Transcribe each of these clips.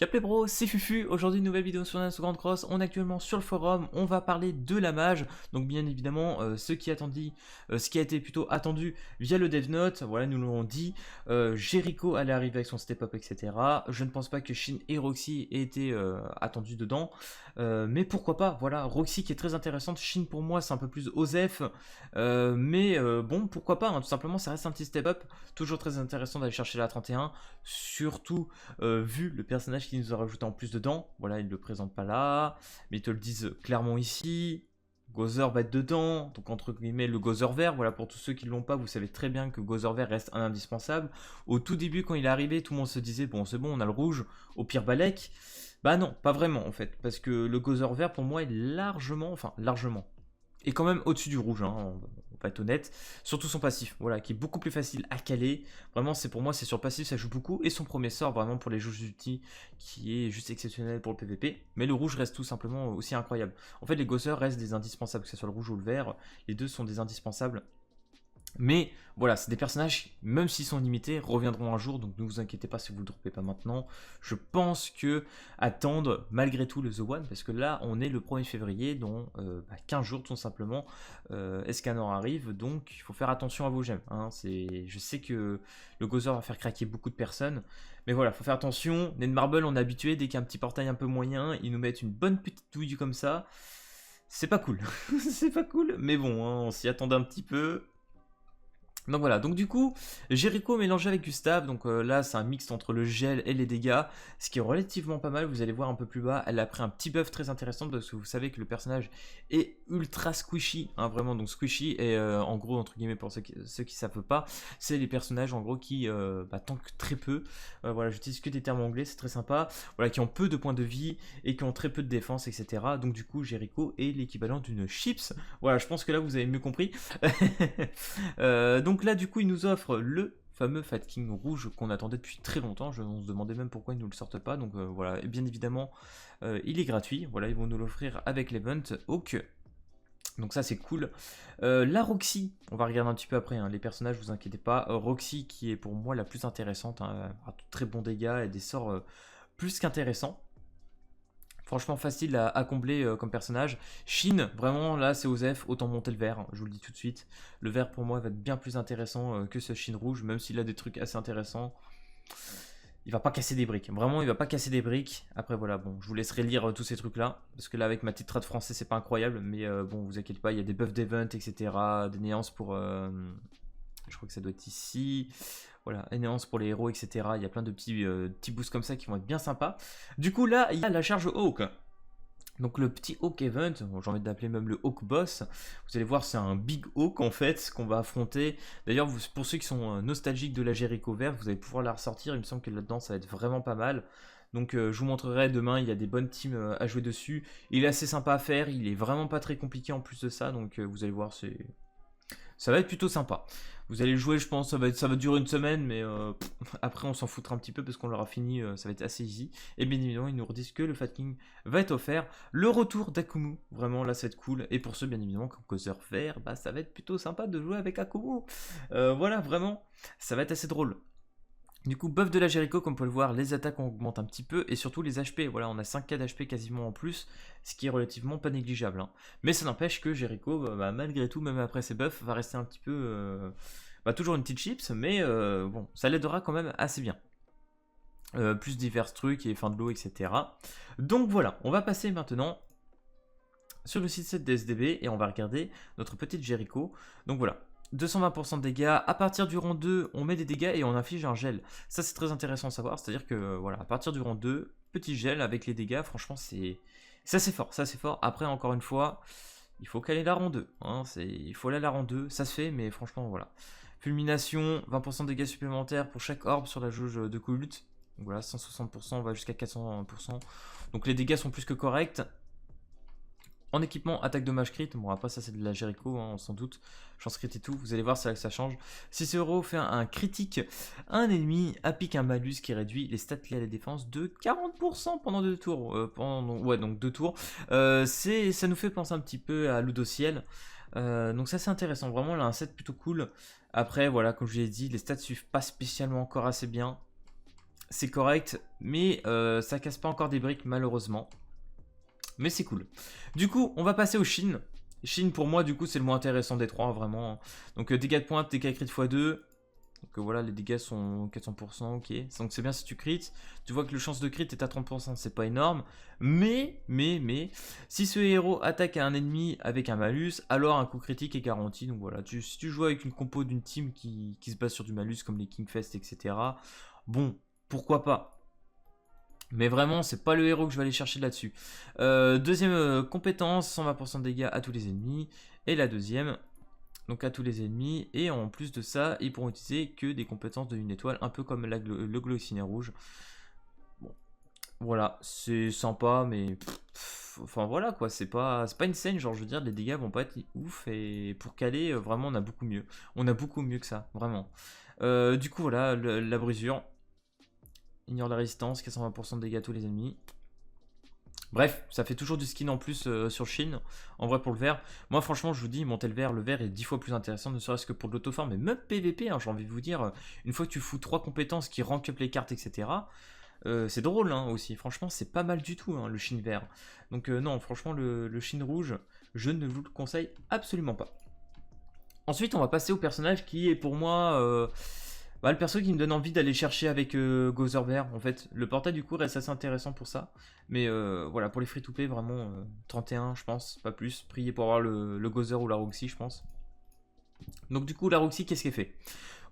Y'a les bros, c'est Fufu. Aujourd'hui, nouvelle vidéo sur la seconde cross. On est actuellement sur le forum. On va parler de la mage. Donc, bien évidemment, ce qui a été plutôt attendu via le dev note. Voilà, nous l'avons dit. Jericho allait arriver avec son step up, etc. Je ne pense pas que Shin et Roxy aient été attendus dedans. Mais pourquoi pas, voilà. Roxy qui est très intéressante. Shin pour moi, c'est un peu plus Osef. Bon, pourquoi pas, hein, tout simplement, ça reste un petit step up. Toujours très intéressant d'aller chercher la 31. Surtout vu le personnage qui nous a rajouté en plus dedans. Voilà, ils ne le présentent pas là, mais ils te le disent clairement ici. Gozer va être dedans, donc entre guillemets le Gozer vert. Voilà, pour tous ceux qui ne l'ont pas, vous savez très bien que Gozer vert reste un indispensable. Au tout début, quand il est arrivé, tout le monde se disait bon, c'est bon, on a le rouge, au pire Balek. Bah non, pas vraiment en fait, parce que le Gozer vert pour moi est largement, et quand même au-dessus du rouge, hein, on va être honnête. Surtout son passif, voilà, qui est beaucoup plus facile à caler. Vraiment, c'est pour moi, c'est sur le passif, ça joue beaucoup. Et son premier sort, vraiment pour les jeux d'ulti, qui est juste exceptionnel pour le PVP. Mais le rouge reste tout simplement aussi incroyable. En fait, les gosseurs restent des indispensables, que ce soit le rouge ou le vert. Les deux sont des indispensables. Mais voilà, c'est des personnages, même s'ils sont limités, reviendront un jour, donc ne vous inquiétez pas si vous ne le droppez pas maintenant. Je pense que attendre malgré tout le The One, parce que là on est le 1er février, dans 15 jours tout simplement, Escanor arrive, donc il faut faire attention à vos gemmes. Hein. Je sais que le Gozer va faire craquer beaucoup de personnes, mais voilà, il faut faire attention. Netmarble, on est habitué, dès qu'il y a un petit portail un peu moyen, ils nous mettent une bonne petite douille comme ça. C'est pas cool, c'est pas cool, mais bon, hein, on s'y attendait un petit peu. Donc voilà, donc du coup, Jericho mélangé avec Gustave, donc là c'est un mix entre le gel et les dégâts, ce qui est relativement pas mal, vous allez voir un peu plus bas, elle a pris un petit buff très intéressant parce que vous savez que le personnage est ultra squishy, hein, vraiment, donc squishy, et en gros, entre guillemets, pour ceux qui savent pas, c'est les personnages en gros qui tankent très peu, voilà, j'utilise que des termes anglais, c'est très sympa, voilà, qui ont peu de points de vie et qui ont très peu de défense, etc. Donc du coup, Jericho est l'équivalent d'une chips, voilà, je pense que là vous avez mieux compris. Donc là, du coup, il nous offre le fameux Fat King rouge qu'on attendait depuis très longtemps. On se demandait même pourquoi ils ne nous le sortent pas. Donc voilà, et bien évidemment, il est gratuit. Voilà, ils vont nous l'offrir avec l'event Hawk. Donc ça c'est cool. La Roxy, on va regarder un petit peu après, hein, les personnages, vous inquiétez pas. Roxy qui est pour moi la plus intéressante, hein, a de très bons dégâts et des sorts plus qu'intéressants. Franchement facile à combler comme personnage. Shin, vraiment là c'est Osef, autant monter le vert, je vous le dis tout de suite. Le vert pour moi va être bien plus intéressant que ce Shin rouge, même s'il a des trucs assez intéressants. Il va pas casser des briques, vraiment il va pas casser des briques. Après voilà, bon, je vous laisserai lire tous ces trucs là, parce que là avec ma petite trad français c'est pas incroyable, mais bon vous inquiétez pas, il y a des buffs d'event, etc. Des néances pour... je crois que ça doit être ici. Voilà, énéance pour les héros, etc. Il y a plein de petits boosts comme ça qui vont être bien sympas. Du coup, là, il y a la charge Hawk. Donc le petit Hawk Event, j'ai envie d'appeler même le Hawk Boss. Vous allez voir, c'est un Big Hawk en fait, qu'on va affronter. D'ailleurs, pour ceux qui sont nostalgiques de la Jericho vert, vous allez pouvoir la ressortir. Il me semble que là-dedans, ça va être vraiment pas mal. Donc je vous montrerai demain, il y a des bonnes teams à jouer dessus. Il est assez sympa à faire, il est vraiment pas très compliqué en plus de ça. Donc vous allez voir, ça va être plutôt sympa. Vous allez le jouer, je pense, ça va durer une semaine, mais après on s'en foutra un petit peu parce qu'on l'aura fini, ça va être assez easy. Et bien évidemment, ils nous redisent que le Fat King va être offert. Le retour d'Akumu, vraiment là ça va être cool. Et pour ceux bien évidemment qui ont Gozer vert, bah ça va être plutôt sympa de jouer avec Akumu. Voilà, vraiment, ça va être assez drôle. Du coup, buff de la Jericho, comme vous pouvez le voir, les attaques augmentent un petit peu et surtout les HP. Voilà, on a 5k d'HP quasiment en plus, ce qui est relativement pas négligeable. Hein. Mais ça n'empêche que Jericho, malgré tout, même après ses buffs, va rester un petit peu. Toujours une petite chips, mais bon, ça l'aidera quand même assez bien. Plus divers trucs et fin de l'eau, etc. Donc voilà, on va passer maintenant sur le site 7 des SDB et on va regarder notre petite Jericho. Donc voilà. 220% de dégâts, à partir du rang 2, on met des dégâts et on inflige un gel. Ça c'est très intéressant à savoir, c'est-à-dire que voilà, à partir du rang 2, petit gel avec les dégâts, franchement c'est assez fort, ça c'est fort. Après encore une fois, il faut qu'aller la rang 2, hein, il faut aller à la rang 2, ça se fait, mais franchement voilà. Fulmination, 20% de dégâts supplémentaires pour chaque orbe sur la jauge de culte. Donc voilà, 160%, on va jusqu'à 400%. Donc les dégâts sont plus que corrects. En équipement, attaque dommage crit, bon après ça c'est de la Jericho, hein, sans doute, chance crit et tout, vous allez voir c'est là que ça change. Si ce héros fait un critique, un ennemi applique un malus qui réduit les stats liés à la défense de 40% pendant 2 tours, donc 2 tours, ça nous fait penser un petit peu à Ludociel, donc ça c'est intéressant, vraiment là un set plutôt cool. Après voilà, comme je l'ai dit, les stats suivent pas spécialement encore assez bien. c'est correct, mais ça casse pas encore des briques malheureusement. Mais c'est cool. Du coup, on va passer au Shin. Shin pour moi, du coup, c'est le moins intéressant des trois, vraiment. Donc dégâts de pointe, dégâts crit x2. Donc voilà, les dégâts sont 400%, ok. Donc c'est bien si tu crit. Tu vois que le chance de crit est à 30%, c'est pas énorme. Mais, si ce héros attaque à un ennemi avec un malus, alors un coup critique est garanti. Donc voilà, si tu joues avec une compo d'une team qui se base sur du malus, comme les Kingfest, etc. Bon, pourquoi pas. Mais vraiment, c'est pas le héros que je vais aller chercher là-dessus. Deuxième compétence, 120% de dégâts à tous les ennemis. Et la deuxième, donc à tous les ennemis. Et en plus de ça, ils pourront utiliser que des compétences de 1 étoile, un peu comme le Gloxinia rouge. Bon, voilà, c'est sympa, mais enfin voilà quoi, c'est pas insane. Genre, je veux dire, les dégâts vont pas être ouf. Et pour caler, vraiment, on a beaucoup mieux. On a beaucoup mieux que ça, vraiment. Du coup, voilà, la brisure. Ignore la résistance, 420% de dégâts à tous les ennemis. Bref, ça fait toujours du skin en plus sur Shin. En vrai, pour le vert, moi franchement, je vous dis, monter le vert est 10 fois plus intéressant, ne serait-ce que pour de l'autofarm, mais même PVP, hein, j'ai envie de vous dire, une fois que tu fous 3 compétences qui rank up les cartes, etc., c'est drôle hein, aussi. Franchement, c'est pas mal du tout, hein, le Shin vert. Donc non, franchement, le Shin rouge, je ne vous le conseille absolument pas. Ensuite, on va passer au personnage qui est pour moi... le perso qui me donne envie d'aller chercher avec Gozer vert, en fait. Le portail du coup reste assez intéressant pour ça. Mais voilà, pour les free-to-play, vraiment 31 je pense, pas plus. Priez pour avoir le Gozer ou la Roxy, je pense. Donc du coup, la Roxy, qu'est-ce qu'elle fait?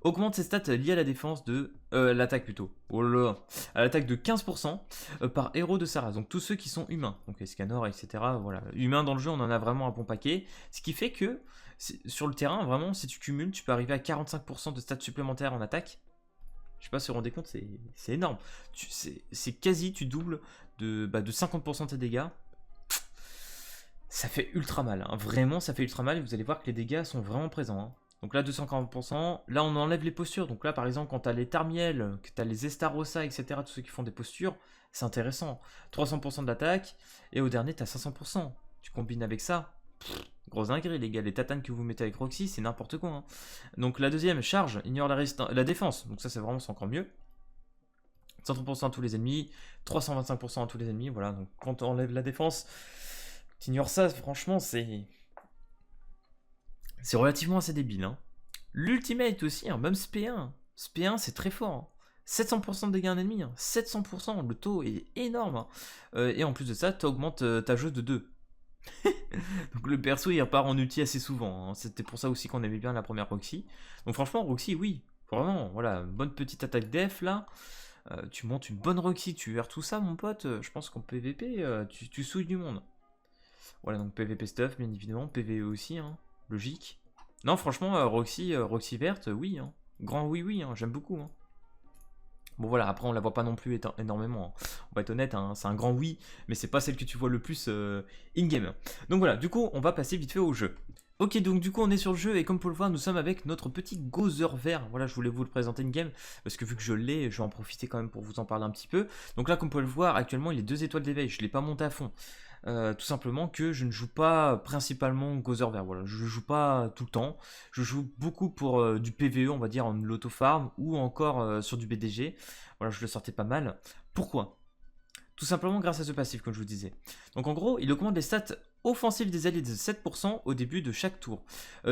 Augmente ses stats liées à la défense de... l'attaque plutôt. Oh là là. À l'attaque de 15% par héros de sa race. Donc tous ceux qui sont humains. Donc les scanners, etc. Voilà. Humains dans le jeu, on en a vraiment un bon paquet. Ce qui fait que sur le terrain, vraiment, si tu cumules, tu peux arriver à 45% de stats supplémentaires en attaque. Je sais pas si vous vous rendez compte, c'est énorme. C'est quasi, tu doubles de 50% de tes dégâts. Ça fait ultra mal. Hein. Vraiment, ça fait ultra mal. Et vous allez voir que les dégâts sont vraiment présents. Hein. Donc là, 240%. Là, on enlève les postures. Donc là, par exemple, quand tu as les Tarmiel, que tu as les Estarossa, etc., tous ceux qui font des postures, c'est intéressant. 300% de l'attaque. Et au dernier, tu as 500%. Tu combines avec ça. Grosse dinguerie, les gars. Les tatanes que vous mettez avec Roxy, c'est n'importe quoi. Hein. Donc la deuxième, charge, ignore la défense. Donc ça, c'est vraiment encore mieux. 130% à tous les ennemis. 325% à tous les ennemis. Voilà. Donc quand on enlève la défense, tu ignores ça, franchement, c'est relativement assez débile. Hein. L'ultimate aussi, hein, même SP1. SP1, c'est très fort. Hein. 700% de dégâts à un ennemi. Hein. 700%, le taux est énorme. Hein. Et en plus de ça, tu augmentes ta jauge de 2. Donc le perso il repart en ulti assez souvent. Hein. C'était pour ça aussi qu'on aimait bien la première Roxy. Donc franchement, Roxy, oui. Vraiment, voilà, bonne petite attaque def là. Tu montes une bonne Roxy, tu verres tout ça, mon pote. Je pense qu'en PVP, tu souilles du monde. Voilà, donc PVP stuff, bien évidemment. PVE aussi, hein, logique. Non, franchement, Roxy verte, oui. Hein. Grand oui, hein, j'aime beaucoup. Hein. Bon voilà, après on la voit pas non plus énormément. Hein. On va être honnête, hein, c'est un grand oui, mais c'est pas celle que tu vois le plus in-game. Donc voilà, du coup, on va passer vite fait au jeu. Ok, donc du coup, on est sur le jeu et comme pour le voir, nous sommes avec notre petit Gozer vert. Voilà, je voulais vous le présenter in-game parce que vu que je l'ai, je vais en profiter quand même pour vous en parler un petit peu. Donc là, comme vous pouvez le voir, actuellement, il est 2 étoiles d'éveil. Je l'ai pas monté à fond. Tout simplement que je ne joue pas principalement Gozer vert. Voilà, je joue pas tout le temps. Je joue beaucoup pour du PVE, on va dire en l'auto-farm ou encore sur du BDG. Voilà, je le sortais pas mal. Pourquoi? Tout simplement grâce à ce passif, comme je vous disais. Donc en gros, il augmente les stats offensives des alliés de 7% au début de chaque tour.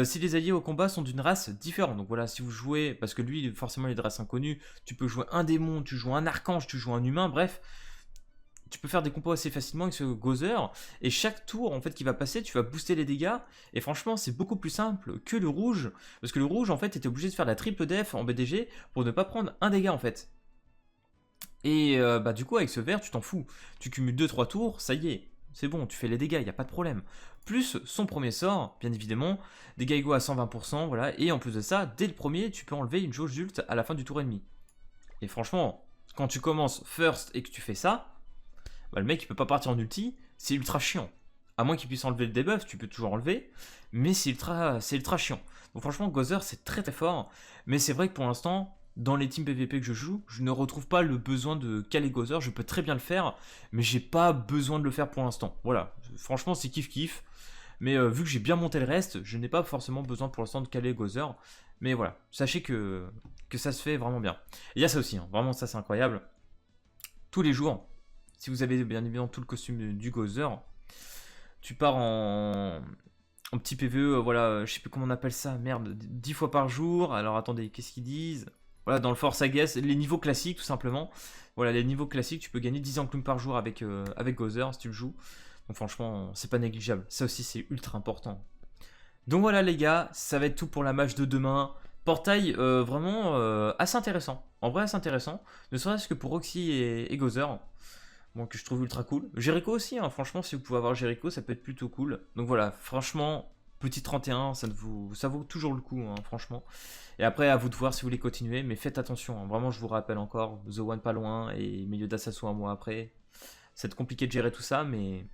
Si les alliés au combat sont d'une race différente, donc voilà, si vous jouez, parce que lui, forcément, il est de race inconnue, tu peux jouer un démon, tu joues un archange, tu joues un humain, bref. Tu peux faire des combos assez facilement avec ce Gozer, et chaque tour en fait qui va passer, tu vas booster les dégâts, et franchement c'est beaucoup plus simple que le rouge, parce que le rouge en fait était obligé de faire la triple def en BDG pour ne pas prendre un dégât en fait. Et du coup avec ce vert tu t'en fous, tu cumules 2-3 tours, ça y est, c'est bon, tu fais les dégâts, il n'y a pas de problème. Plus son premier sort, bien évidemment, dégâts égaux à 120%, voilà, et en plus de ça, dès le premier, tu peux enlever une jauge d'ult à la fin du tour ennemi. Et franchement, quand tu commences first et que tu fais ça, le mec il peut pas partir en ulti, c'est ultra chiant. À moins qu'il puisse enlever le debuff, tu peux toujours enlever, mais c'est ultra chiant. Donc franchement, Gozer c'est très très fort, mais c'est vrai que pour l'instant, dans les teams PVP que je joue, je ne retrouve pas le besoin de caler Gozer, je peux très bien le faire, mais j'ai pas besoin de le faire pour l'instant. Voilà, franchement c'est kiff, mais vu que j'ai bien monté le reste, je n'ai pas forcément besoin pour l'instant de caler Gozer, mais voilà, sachez que ça se fait vraiment bien. Et il y a ça aussi, hein. Vraiment ça c'est incroyable. tous les jours. Si vous avez bien évidemment tout le costume du Gozer, tu pars en petit PVE, voilà, je sais plus comment on appelle ça, merde, 10 fois par jour. Alors attendez, qu'est-ce qu'ils disent? Voilà, dans le Force Guess, les niveaux classiques tout simplement. Voilà, les niveaux classiques, tu peux gagner 10 enclumes par jour avec Gozer si tu le joues. Donc franchement, c'est pas négligeable. Ça aussi, c'est ultra important. Donc voilà les gars, ça va être tout pour la match de demain. Portail vraiment assez intéressant. En vrai, assez intéressant. Ne serait-ce que pour Roxy et Gozer. Bon, que je trouve ultra cool. Jericho aussi, hein, franchement, si vous pouvez avoir Jericho, ça peut être plutôt cool. Donc voilà, franchement, petit 31, ça vaut toujours le coup, hein, franchement. Et après, à vous de voir si vous voulez continuer, mais faites attention, hein. Vraiment, je vous rappelle encore, The One pas loin, et milieu d'Assassin un mois après. C'est compliqué de gérer tout ça, mais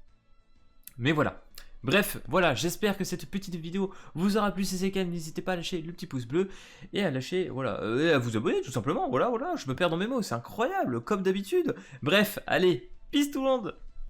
voilà. Bref, voilà, j'espère que cette petite vidéo vous aura plu. Si c'est le cas, n'hésitez pas à lâcher le petit pouce bleu et à lâcher, voilà, et à vous abonner tout simplement. Voilà, je me perds dans mes mots, c'est incroyable, comme d'habitude. Bref, allez, peace tout le monde.